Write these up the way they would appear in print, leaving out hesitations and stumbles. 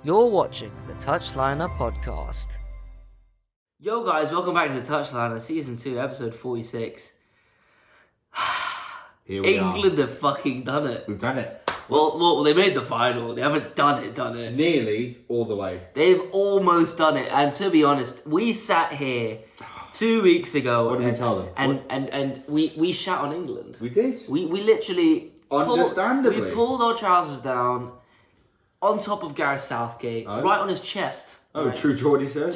You're watching the Touchliner Podcast. Yo guys, welcome back to the Touchliner, Season 2, Episode 46. Here we England are. have fucking done it. We've done it. Well, they made the final. They haven't done it. Nearly all the way. They've almost done it. And to be honest, we sat here 2 weeks ago. What did we tell them? And we shat on England. We did. We literally... Understandably. We pulled our trousers down on top of Gareth Southgate, right on his chest. Oh, right? true Geordie, sir.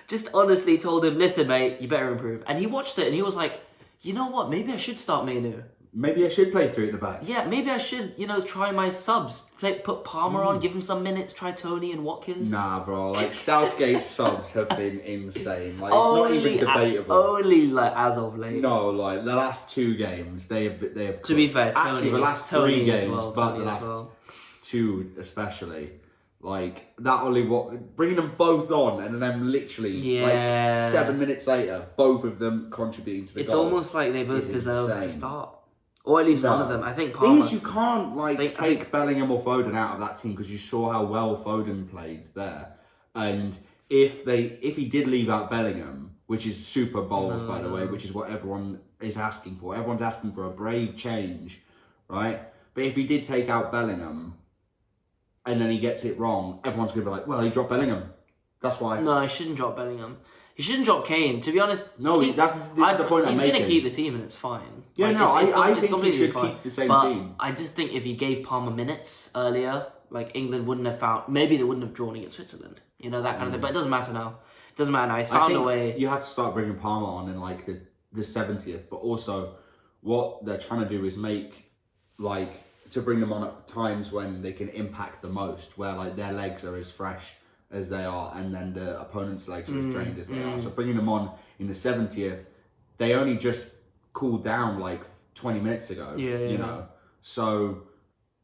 Just honestly told him, listen, mate, you better improve. And he watched it and he was like, you know what? Maybe I should start Mainu. Maybe I should play three at the back. Yeah, maybe I should, try my subs. Put Palmer on, give him some minutes, try Tony and Watkins. Nah, bro. Like, Southgate's subs have been insane. Like, it's not even debatable. Only, as of late. No, like, the last two games, they have cooked. To be fair, Tony, actually, the last Tony three games, well, but Tony the last well. two especially. Like, that only bringing them both on and then literally, like, 7 minutes later, both of them contributing to the goal. It's almost like they both deserve to start. Or at least one of them. I think Palmer. Palmer. You can't take Bellingham or Foden out of that team because you saw how well Foden played there. And if he did leave out Bellingham, which is super bold by the way, which is what everyone is asking for. Everyone's asking for a brave change, right? But if he did take out Bellingham and then he gets it wrong, everyone's gonna be like, well, he dropped Bellingham. That's why. No, he shouldn't drop Bellingham. He shouldn't drop Kane. To be honest, no, this is the point I'm making. He's going to keep the team and it's fine. Yeah, I think he should keep the same team. I just think if he gave Palmer minutes earlier, England wouldn't have found... Maybe they wouldn't have drawn against Switzerland. That kind of thing. But it doesn't matter now. It doesn't matter now. He's found a way. You have to start bringing Palmer on in the 70th. But also, what they're trying to do is to bring them on at times when they can impact the most, where their legs are as fresh as they are, and then the opponent's legs are as trained as they are. So bringing them on in the 70th, they only just cooled down 20 minutes ago. Yeah. So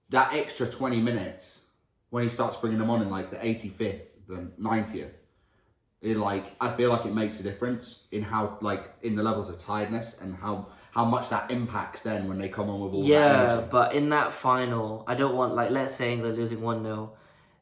that extra 20 minutes, when he starts bringing them on in the 85th, the 90th, I feel like it makes a difference in how in the levels of tiredness and how much that impacts then when they come on with all that energy. Yeah, but in that final, I don't want let's say England losing 1-0.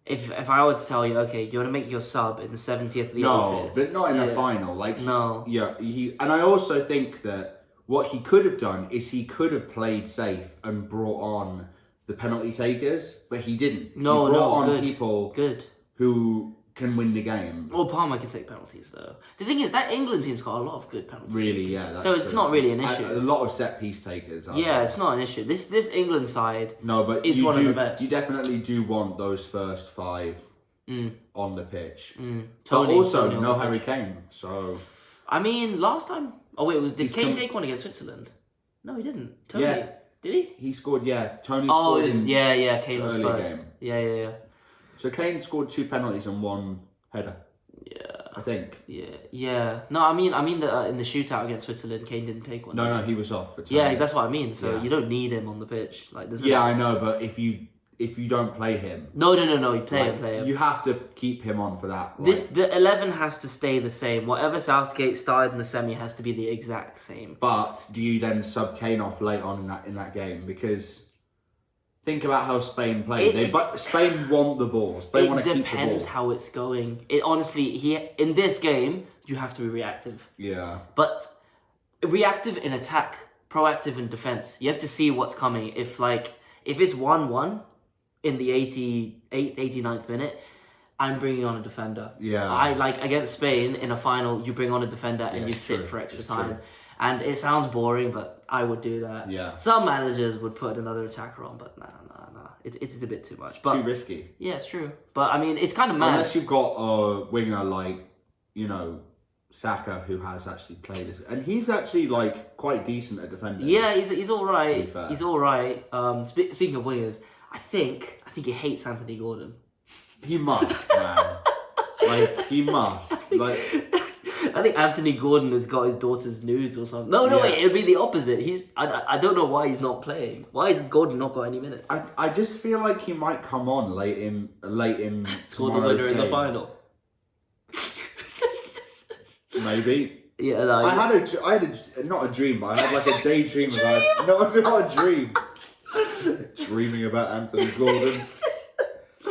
If I were to tell you, okay, do you want to make your sub in the 70th or the 85th? No, but not in the final. No. Yeah, and I also think that what he could have done is he could have played safe and brought on the penalty takers, but he didn't. He brought on people who can win the game. Well, Palmer can take penalties though. The thing is, that England team's got a lot of good penalties. Really, yeah. That's so it's true. Not really an issue. A lot of set piece takers. It's not an issue. This England side. No, but is one of the best. You definitely do want those first five on the pitch. But Tony, also Tony no Harry Kane. So I mean, last time. Oh wait, did Kane take one against Switzerland? No, he didn't. Tony, did he? He scored. Yeah, Tony scored. scored. Kane was first. Game. Yeah. So Kane scored 2 penalties and 1 header. Yeah. I think. Yeah. No, I mean that in the shootout against Switzerland, Kane didn't take one. No, he was off for 10. Yeah, that's what I mean. So you don't need him on the pitch. I know, but if you don't play him, no, you play him. You have to keep him on for that. The 11 has to stay the same. Whatever Southgate started in the semi has to be the exact same. But do you then sub Kane off late on in that game? Because think about how Spain played. Spain want the ball. Spain want to keep the ball. It depends how it's going. Honestly, in this game, you have to be reactive. Yeah. But reactive in attack, proactive in defense. You have to see what's coming. If it's 1-1 in the 88th, 89th minute, I'm bringing on a defender. Yeah. Against Spain in a final, you bring on a defender and you sit for extra time. True. And it sounds boring, but I would do that. Yeah. Some managers would put another attacker on, but nah. It's a bit too much. It's too risky. Yeah, it's true. But I mean, it's kind of mad. Unless you've got a winger Saka, who has actually played this, and he's actually quite decent at defending. Yeah, he's all right. To be fair. He's all right. Speaking of wingers, I think he hates Anthony Gordon. He must, man. He must. I think Anthony Gordon has got his daughter's nudes or something. No, wait, it'll be the opposite. I don't know why he's not playing. Why has Gordon not got any minutes? I just feel like he might come on late in score the winner in the final. Maybe. Yeah, no, I had not a dream, but I had a daydream about not a dream. Dreaming about Anthony Gordon.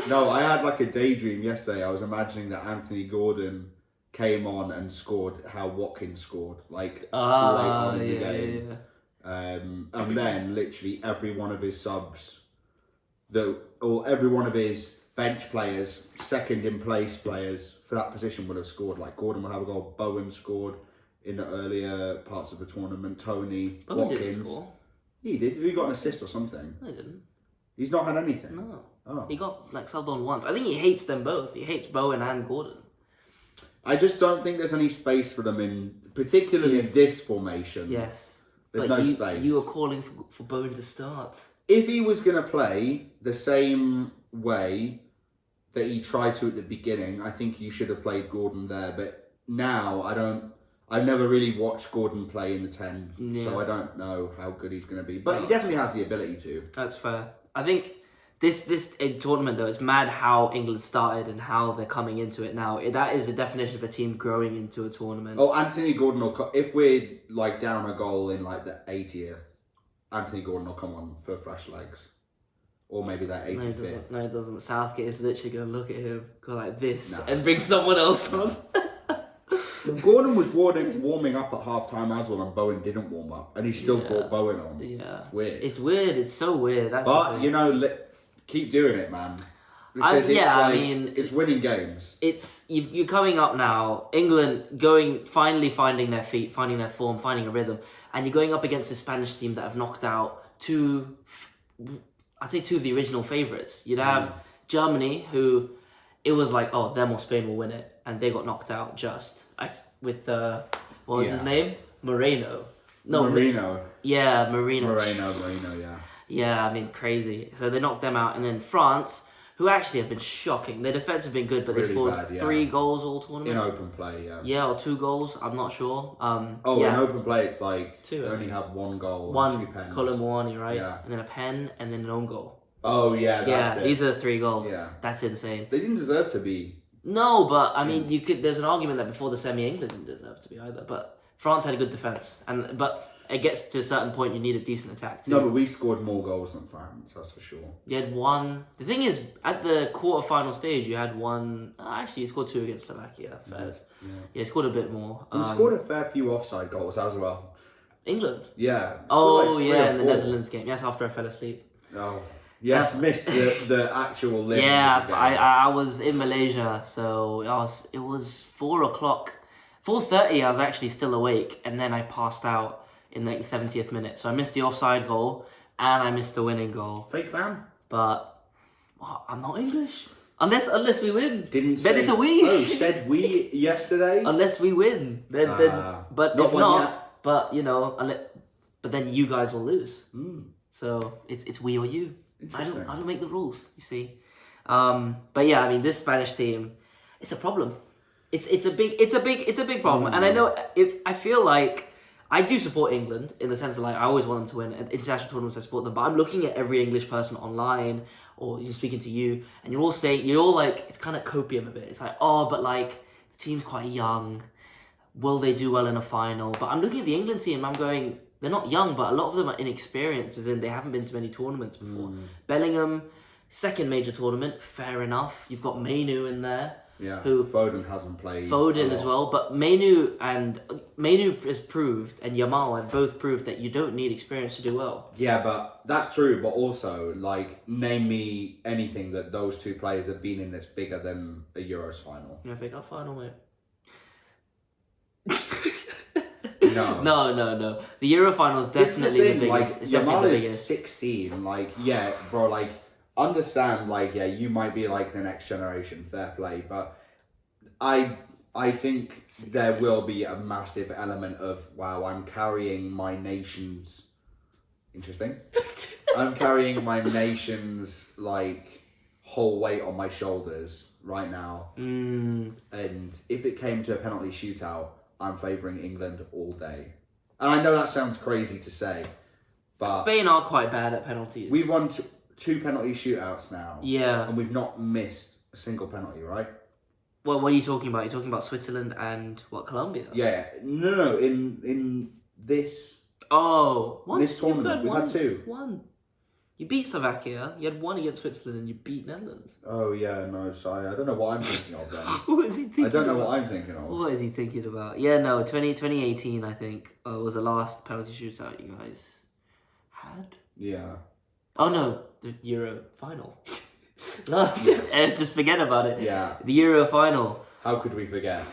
No, I had like a daydream yesterday. I was imagining that Anthony Gordon came on and scored how Watkins scored, like late on in the game. Yeah. And then literally every one of his subs, or every one of his bench players, second in place players for that position would have scored. Like Gordon will have a goal. Bowen scored in the earlier parts of the tournament. Tony, Bowen Watkins. didn't score. He did. He got an assist or something. No, he didn't. He's not had anything. No. Oh. He got like subbed on once. I think he hates them both. He hates Bowen and Gordon. I just don't think there's any space for them in, particularly this formation. Yes. There's but no space. You were calling for Bowen to start. If he was going to play the same way that he tried to at the beginning, I think you should have played Gordon there. But now I've never really watched Gordon play in the 10, so I don't know how good he's going to be. But he definitely has the ability to. That's fair. I think this tournament, though, it's mad how England started and how they're coming into it now. That is the definition of a team growing into a tournament. Oh, Anthony Gordon will... If we're like down a goal in like the 80th, Anthony Gordon will come on for fresh legs. Or maybe that 85th. No, it doesn't. Southgate is literally going to look at him, go like this, and bring someone else on. Gordon was warming up at half-time as well, and Bowen didn't warm up. And he still brought Bowen on. Yeah. It's weird. It's weird. It's so weird. That's but, you know, keep doing it, man. Because it's winning games. You're coming up now. England finally finding their feet, finding their form, finding a rhythm. And you're going up against a Spanish team that have knocked out I'd say two of the original favourites. You'd have Germany, who it was like, oh, them or Spain will win it, and they got knocked out with what was his name? Moreno. No, Marino. Yeah, Marino. Marino, yeah. Yeah, I mean, crazy. So they knocked them out, and then France, who actually have been shocking. Their defence have been good, but they scored 3 goals all tournament. In open play, yeah. Yeah, or 2 goals, I'm not sure. In open play, it's like 2, they only have 1 goal, one 2 pens. Colin Moani, right? Yeah. And then a pen, and then an own goal. Oh, yeah, that's it. These are the 3 goals. Yeah. That's insane. They didn't deserve to be. No, but, I mean, there's an argument that before the semi, England didn't deserve to be either. But France had a good defence. But it gets to a certain point, you need a decent attack too. No, but we scored more goals than France, that's for sure. You had 1. The thing is, at the quarter-final stage, you had 1. Actually, you scored 2 against Slovakia. Fairs. Yeah, you scored a bit more. We scored a fair few offside goals as well. England? Yeah. Oh, yeah, in the Netherlands game. Yes, after I fell asleep. Oh. Yes, missed the actual limit. Yeah, I was in Malaysia, so it was 4 o'clock. 4:30, I was actually still awake, and then I passed out in like the 70th minute. So I missed the offside goal, and I missed the winning goal. Fake fan? But I'm not English. Unless we win. Then it's a we. Oh, said we yesterday? Unless we win. Then but if not, but you know, but then you guys will lose. So it's we or you. I don't make the rules, you see. But yeah, I mean, this Spanish team, it's a problem. It's a big problem. And I know I feel like I do support England in the sense of like I always want them to win. At international tournaments, I support them. But I'm looking at every English person online or you're speaking to you, and you're all like, it's kind of copium a bit. It's like, oh, but like the team's quite young. Will they do well in a final? But I'm looking at the England team. I'm going, they're not young, but a lot of them are inexperienced, as in they haven't been to many tournaments before. Bellingham, second major tournament, fair enough. You've got Mainu in there. Yeah, who Foden hasn't played. Foden as well, but Mainu has proved, and Yamal have both proved that you don't need experience to do well. Yeah, but that's true. But also, like, name me anything that those 2 players have been in that's bigger than a Euros final. Yeah, FA Cup final, mate. No. The Euro final is definitely the biggest. Like, it's Yamal definitely the is biggest. 16. Like, yeah, bro. Like, understand. Like, yeah, you might be like the next generation. Fair play, but I think there will be a massive element of I'm carrying my nation's. Interesting. I'm carrying my nation's like whole weight on my shoulders right now. And if it came to a penalty shootout, I'm favouring England all day. And I know that sounds crazy to say, but Spain are quite bad at penalties. We've won 2 penalty shootouts now. Yeah. And we've not missed a single penalty, right? Well, what are you talking about? You're talking about Switzerland and Colombia? Yeah. No. In this. Oh, This tournament, we've had 2. You beat Slovakia. You had one against Switzerland, and you beat Netherlands. Oh yeah, no, sorry, I don't know what I'm thinking of then. What is he thinking? I don't know about? what I'm thinking of. What is he thinking about? Yeah, no, 2018, I think, was the last penalty shootout you guys had. Yeah. Oh no, the Euro final. No, Yes. just forget about it. Yeah. The Euro final. How could we forget?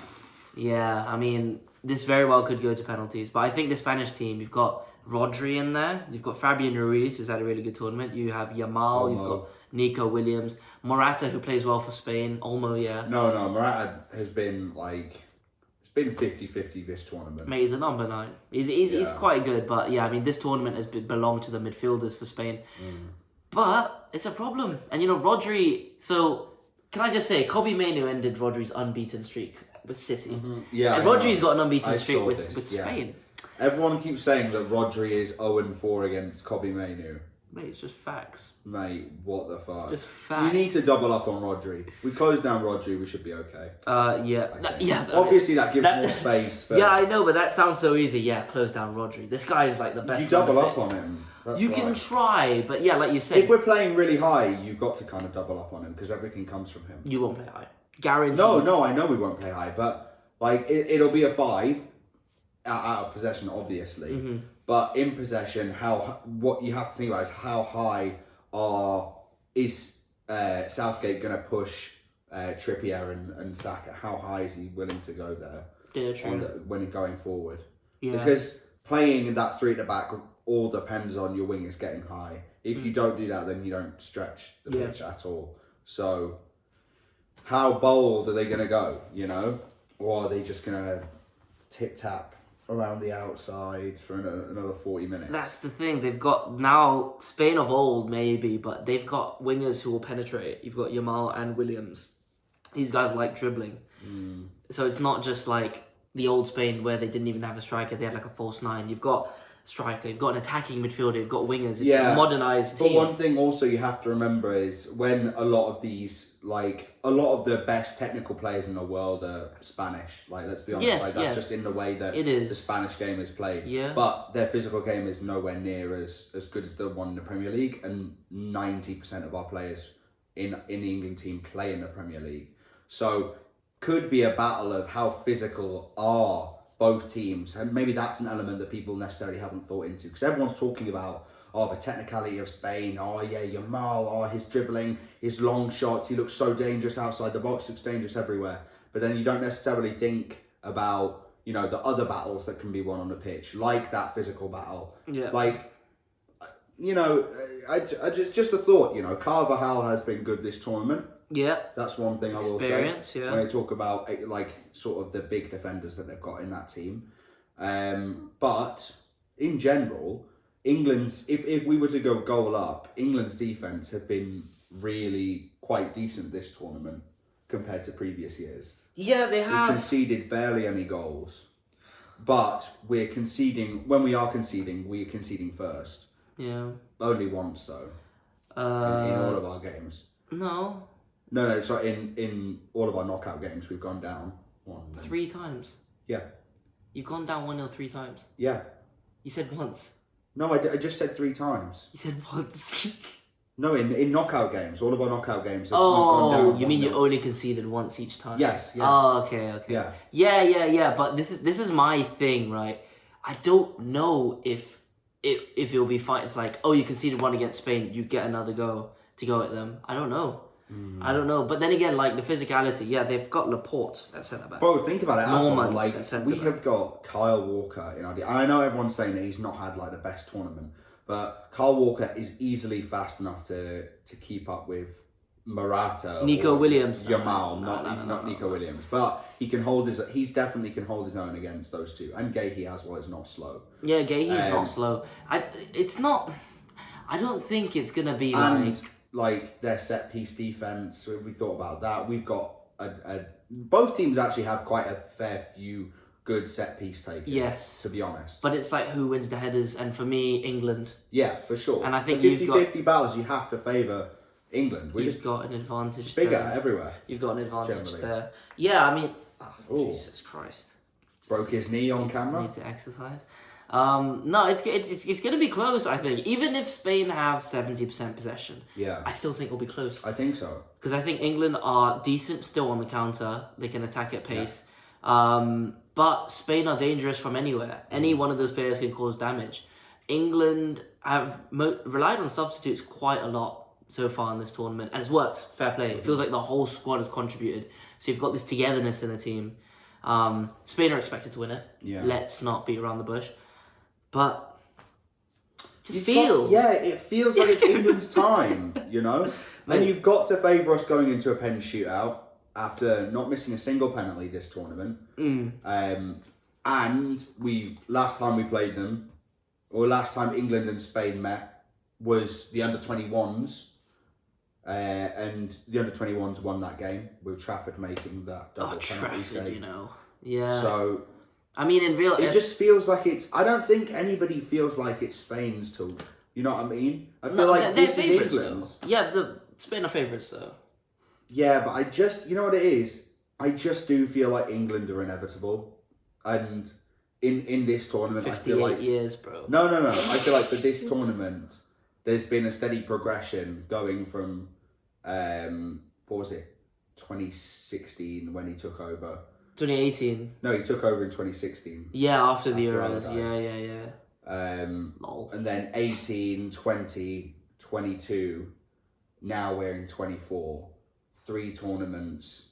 Yeah, I mean, this very well could go to penalties, but I think the Spanish team, you've got Rodri in there, you've got Fabian Ruiz, who's had a really good tournament, you have Yamal, you've got Nico Williams, Morata, who plays well for Spain, Olmo, yeah. No, Morata has been like, it's been 50-50 this tournament. Mate, he's a number 9. He's quite good, but yeah, I mean, this tournament has belonged to the midfielders for Spain. But it's a problem. And, Rodri, so can I just say, Kobe Mainoo ended Rodri's unbeaten streak with City. Yeah, and Rodri's got an unbeaten streak with Spain. Everyone keeps saying that Rodri is 0-4 against Kobe Mainoo. Mate, it's just facts. Mate, what the fuck? It's just facts. You need to double up on Rodri. We close down Rodri, we should be okay. Yeah. Obviously, that gives more space. For... Yeah, I know, but that sounds so easy. Yeah, close down Rodri. This guy is like the best. You double up on him. That's you can try, but yeah, like you said, if we're playing really high, you've got to kind of double up on him because everything comes from him. You won't play high. Guaranteed. No, I know we won't play high, but like it'll be a 5 out of possession, obviously. But in possession, what you have to think about is how high is Southgate going to push Trippier and Saka? How high is he willing to go there? Yeah, true. When going forward, yeah. Because playing that 3 at the back all depends on your wingers getting high. If you don't do that, then you don't stretch the pitch at all. So, how bold are they going to go? Or are they just going to tip tap around the outside for another 40 minutes? That's the thing. They've got now Spain of old, maybe, but they've got wingers who will penetrate. You've got Yamal and Williams. These guys like dribbling. So it's not just like the old Spain where they didn't even have a striker. They had like a false 9. You've got striker, you've got an attacking midfielder, you've got wingers. It's a modernised team. But one thing also you have to remember is when a lot of the best technical players in the world are Spanish. Like, let's be honest, that's just in the way that the Spanish game is played. Yeah. But their physical game is nowhere near as good as the one in the Premier League, and 90% of our players in the England team play in the Premier League. So could be a battle of how physical are both teams, and maybe that's an element that people necessarily haven't thought into, because everyone's talking about the technicality of Spain. Yamal, his dribbling, his long shots, he looks so dangerous outside the box, looks dangerous everywhere. But then you don't necessarily think about the other battles that can be won on the pitch, like that physical battle. Yeah. Like, I just a thought. Carvajal has been good this tournament. Yeah. That's one thing I will say. Experience, yeah. When I talk about like sort of the big defenders that they've got in that team. But in general, England's if we were to go goal up, England's defence have been really quite decent this tournament compared to previous years. Yeah, they have. We conceded barely any goals. But we're conceding we're conceding first. Yeah. Only once though. In all of our games. No. No, sorry, in all of our knockout games, we've gone down 1. 3 times? Yeah. You've gone down 1-0 3 times? Yeah. You said once. No, I just said 3 times. You said once. No, in knockout games, all of our knockout games, we've gone down 1-0. You mean you only conceded once each time? Yes, yeah. Oh, okay. Yeah. But this is my thing, right? I don't know if it'll be fine. It's like, you conceded 1 against Spain, you get another go to go at them. I don't know. I don't know, but then again, like the physicality, they've got Laporte at centre back. Bro, think about it. Norman like at centre we back. have got Kyle Walker in our team. And I know everyone's saying that he's not had like the best tournament, but Kyle Walker is easily fast enough to keep up with Morata, Nico Williams, Yamal, not Nico Williams, but he's definitely can hold his own against those two. And Gahey as well is not slow. Yeah, Gahey's not slow. I don't think it's gonna be like their set piece defense. We thought about that. We've got both teams actually have quite a fair few good set piece takers. Yes, to be honest. But it's like who wins the headers, and for me, England. Yeah, for sure. And I think the 50-50 battles, you have to favour England. You've got an advantage. It's bigger everywhere. You've got an advantage generally. there. Yeah, I mean, Jesus Christ. Broke his knee on camera. Need to exercise. No, it's going to be close, I think. Even if Spain have 70% possession, Yeah, I still think it'll be close. I think so. Because I think England are decent still on the counter. They can attack at pace. But Spain are dangerous from anywhere. Any one of those players can cause damage. England have relied on substitutes quite a lot so far in this tournament, and it's worked. Fair play. It feels like the whole squad has contributed. So you've got this togetherness in the team. Spain are expected to win it. Yeah. Let's not beat around the bush. But it You've feels... it feels like it's England's time, you know? And you've got to favour us going into a pen shootout after not missing a single penalty this tournament. And last time we played them, or last time England and Spain met, was the under-21s. And the under-21s won that game with Trafford making that double penalty Trafford, save. you know. Yeah. So... I mean, in real... It just feels like it's... I don't think anybody feels like it's Spain's to... You know what I mean? I feel like this is England's. Though. Yeah, Spain are favourites, though. Yeah, but I just... You know what it is? I just do feel like England are inevitable. And in this tournament, I feel like... 58 years, bro. No. I feel like for this tournament, there's been a steady progression going from... what was it? 2016 when he took over. 2018. No, he took over in 2016. Yeah, after the After Euros. Allardyce. Yeah. Lol. And then 18, 20, 22. Now we're in 24. 3 tournaments.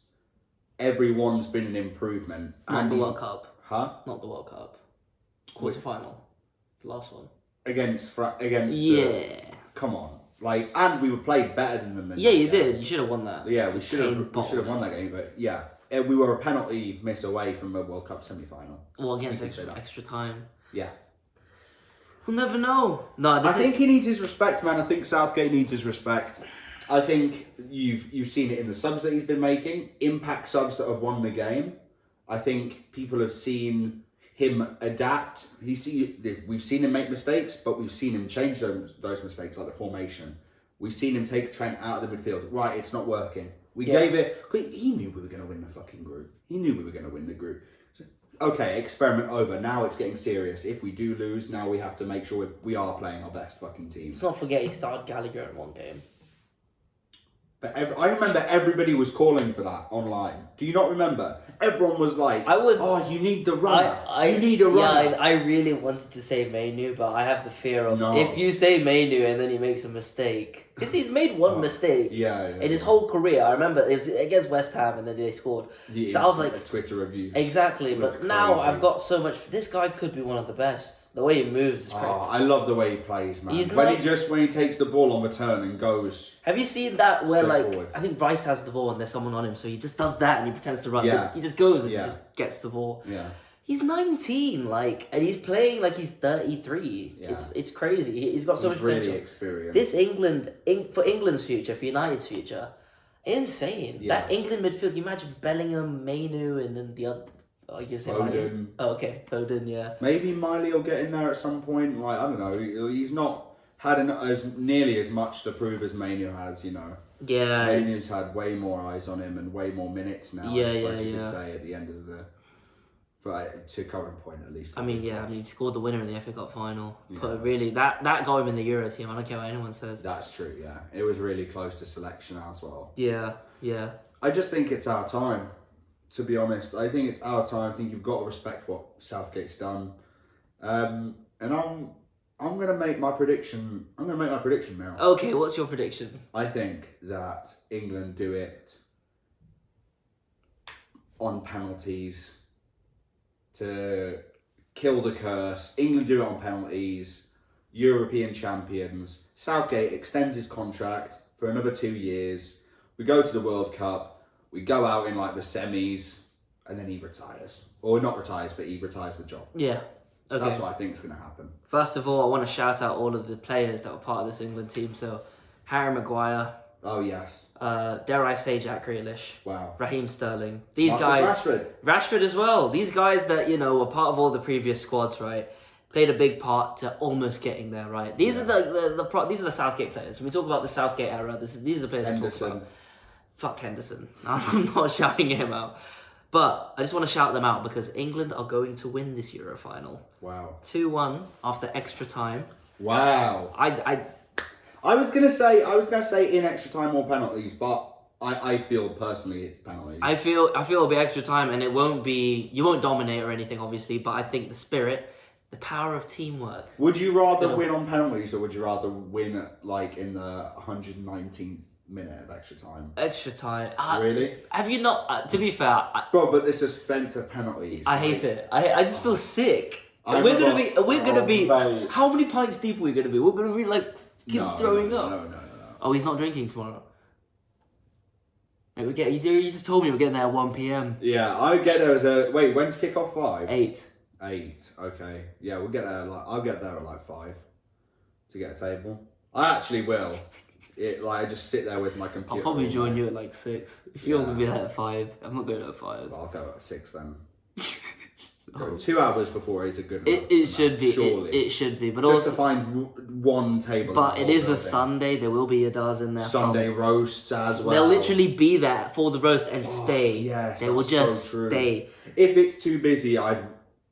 Everyone's been an improvement. Not the World Cup. Huh? Not the World Cup. Quarterfinal. The last one. Against come on. Like, and we were played better than them. Yeah, you did. You should have won that. Yeah, we should have won that game, but yeah. We were a penalty miss away from a World Cup semi-final. Well, against extra time. Yeah. We'll never know. No, I think he needs his respect, man. I think Southgate needs his respect. I think you've seen it in the subs that he's been making. Impact subs that have won the game. I think people have seen him adapt. We've seen him make mistakes, but we've seen him change those mistakes, like the formation. We've seen him take Trent out of the midfield. Right, it's not working. We gave it... He knew we were going to win the fucking group. He knew we were going to win the group. So, okay, experiment over. Now it's getting serious. If we do lose, now we have to make sure we are playing our best fucking team. Let's not forget he started Gallagher in one game. But I remember everybody was calling for that online. Do you not remember? Everyone was like, "Oh, you need the runner. You need a runner." Yeah, I really wanted to say Mainu, but I have the fear of if you say Mainu and then he makes a mistake, because he's made one mistake. In his whole career. I remember it was against West Ham and then they scored. So I was like, Twitter review. Exactly, but now I've got so much. This guy could be one of the best. The way he moves is crazy. I love the way he plays, man. When he takes the ball on return and goes. Have you seen that where forward. I think Rice has the ball and there's someone on him, so he just does that and he pretends to run. Yeah. He just goes and he just gets the ball. Yeah. He's 19, and he's playing like he's 33. Yeah. It's crazy. He's got so much potential. Really experienced. This for England's future, for United's future, insane. Yeah. That England midfield. You imagine Bellingham, Mainu, and then the other. Oh, you say Foden. Oh, okay, Foden. Yeah. Maybe Miley will get in there at some point. Like, I don't know. He's not had nearly as much to prove as Mainu has. You know. Yeah. Mainu's had way more eyes on him and way more minutes now. I suppose you could say at the end of to current point at least. He scored the winner in the FA Cup final. Yeah. But really, that got him in the Euro team. I don't care what anyone says. That's true. Yeah, it was really close to selection as well. Yeah. I just think it's our time. To be honest, I think it's our time. I think you've got to respect what Southgate's done, and I'm gonna make my prediction. Meryl. Okay, what's your prediction? I think that England do it on penalties to kill the curse. England do it on penalties. European champions. Southgate extends his contract for another 2 years. We go to the World Cup. We go out in like the semis, and then he retires. Or not retires, but he retires the job. Yeah. Okay. That's what I think is going to happen. First of all, I want to shout out all of the players that were part of this England team. So, Harry Maguire. Oh, yes. Dare I say Jack Grealish. Wow. Raheem Sterling. These guys. Rashford as well. These guys that, were part of all the previous squads, right? Played a big part to almost getting there, right? These are these are the Southgate players. When we talk about the Southgate era, these are the players we talk about. Fuck Henderson. I'm not shouting him out. But I just want to shout them out because England are going to win this Euro final. Wow. 2-1 after extra time. Wow. I was gonna say in extra time or penalties, but I feel personally it's penalties. I feel it'll be extra time, and it won't be. You won't dominate or anything, obviously. But I think the spirit, the power of teamwork. Would you rather win on penalties, or would you rather win like in the 119th minute of extra time? Extra time. Really? Have you not? To be fair, Bro, but the suspense of penalties. I hate it. I just feel sick. I We're remember- gonna be. mate. How many pints deep are we gonna be? We're gonna be like throwing up. No. Oh, he's not drinking tomorrow. Mate, you just told me we're getting there at 1 p.m. Yeah, I get there as a wait. When's kick off? 5. 8. 8. Okay. Yeah, we'll get there. I'll get there at like 5 to get a table. I actually will. I just sit there with my computer. I'll probably all join night. you at like 6. If you're gonna be Yeah. there at 5, I'm not going at 5. I'll go at 6 then. Go 2 hours before is a good. It should be. Surely. It should be. But just also, to find one table. but in it the is whole a building. Sunday. There will be Adars in there. Sunday roasts as well. They'll literally be there for the roast and stay. Yes, they will that's just so true. stay. If it's too busy, I'd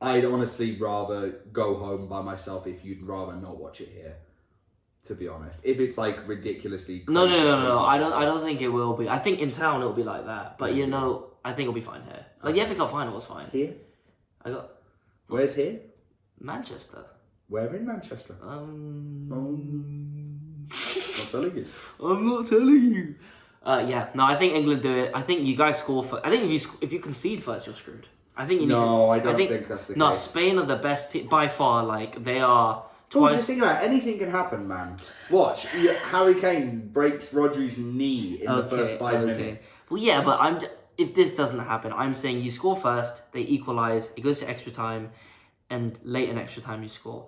honestly rather go home by myself. If you'd rather not watch it here, to be honest. If it's like ridiculously No. crazy, I don't think it will be. I think in town it'll be like that. But Yeah. I think it'll be fine here. Like the FA Cup final was fine. Here. I got Where's here? Manchester. Where in Manchester? Not telling you. I'm not telling you. Yeah, no, I think England do it. I think you guys score first. I think if you concede first, you're screwed. I think you need No, to, I don't think that's the no, case. Spain are the best team by far. Like they are Oh, twice. just think about it. Anything can happen, man. Watch. Harry Kane breaks Rodri's knee in the first 5 minutes. Well, yeah, but if this doesn't happen, I'm saying you score first, they equalize, it goes to extra time, and late in extra time you score.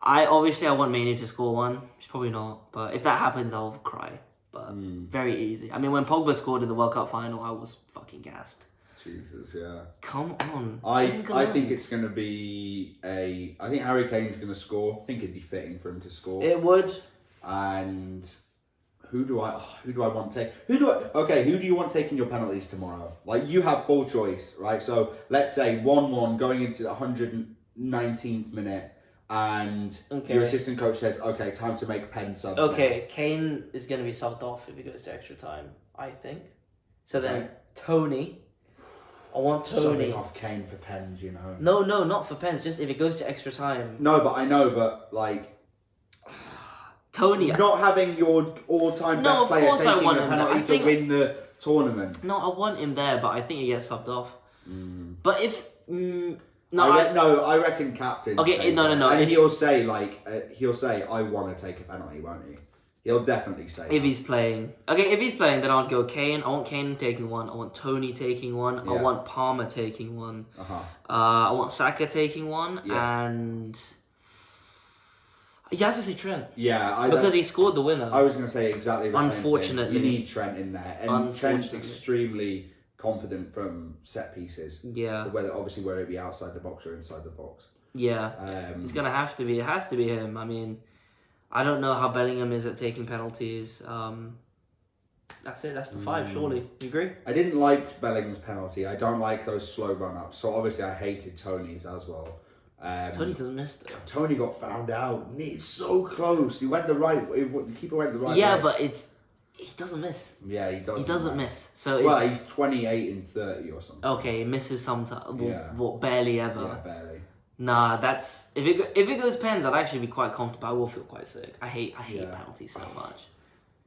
I want Mane to score one. He's probably not, but if that happens, I'll cry. But very easy. I mean, when Pogba scored in the World Cup final, I was fucking gassed. Jesus, yeah. Come on. I think it's going to be I think Harry Kane's going to score. I think it'd be fitting for him to score. It would. And who do I want to take? Who do you want taking your penalties tomorrow? Like, you have full choice, right? So let's say 1-1 going into the 119th minute, and your assistant coach says, okay, time to make pen subs. Okay, Kane is going to be subbed off if he goes to extra time, I think. So then Tony. I want Tony. Subbing off Kane for pens, you know. No, not for pens. Just if it goes to extra time. No, but I know, but like Tony. not having your all-time No, best of player course I taking want a him there. I penalty think- to win the tournament. No, I want him there, but I think he gets subbed off. But if I reckon captain. Okay, stays no. on. And he'll say I want to take a penalty, won't he? He'll definitely say. If he's playing, then I'd go Kane. I want Kane taking one. I want Tony taking one. I Yeah. want Palmer taking one. Uh-huh. I want Saka taking one, Yeah. and you have to say Trent. Yeah, because he scored the winner. I was going to say exactly the same thing. Unfortunately. You need Trent in there, and Trent's extremely confident from set pieces. Yeah. Whether it be outside the box or inside the box. Yeah. It's gonna have to be. It has to be him. I mean, I don't know how Bellingham is at taking penalties. That's it. That's the 5. Surely, you agree? I didn't like Bellingham's penalty. I don't like those slow run-ups. So obviously I hated Tony's as well. Tony doesn't miss though. Tony got found out. It's so close. He went the keeper went the right way. Yeah, but he doesn't miss. Yeah, he doesn't. He doesn't miss. So Well, it's, he's 28 in 30 or something. okay. He misses sometimes. Yeah. What barely ever. Yeah, barely. Nah, that's if it goes pens, I'd actually be quite comfortable. I will feel quite sick. I hate Yeah. penalties so much.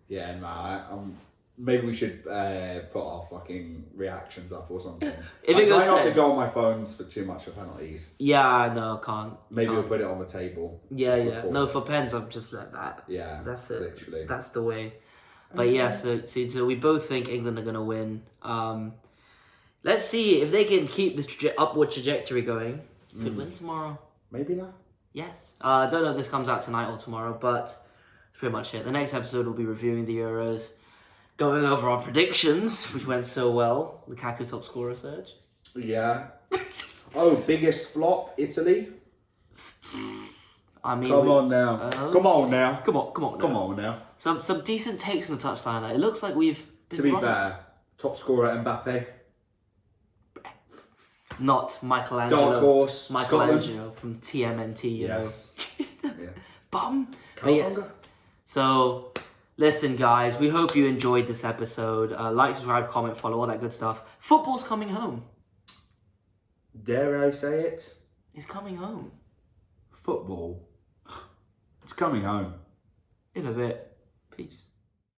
Yeah, man. Maybe we should put our fucking reactions up or something. If I it try goes not to pens- go on my phones for too much for penalties. Yeah, no, can't. Maybe can't. we'll put it on the table. Yeah, Just yeah. record. No, for pens, I'm just like that. Yeah, That's it. literally. That's the way. But yeah, so we both think England are gonna win. Let's see if they can keep this upward trajectory going. Could win tomorrow. Maybe not. Yes. I don't know if this comes out tonight or tomorrow, but that's pretty much it. The next episode will be reviewing the Euros, going over our predictions, which went so well. Lukaku top scorer, Serge. Yeah. Oh, biggest flop, Italy. I mean, Come on now. Come on now. Come on now. Some decent takes on the touchline. It looks like we've been To be right. fair, top scorer Mbappe. not Michelangelo. Dark Horse, Michelangelo from TMNT, you Yes. know. Yeah. Bum. But yes. So, listen, guys, we hope you enjoyed this episode. Like, subscribe, comment, follow, all that good stuff. Football's coming home. Dare I say it? It's coming home. Football. It's coming home. In a bit. Peace.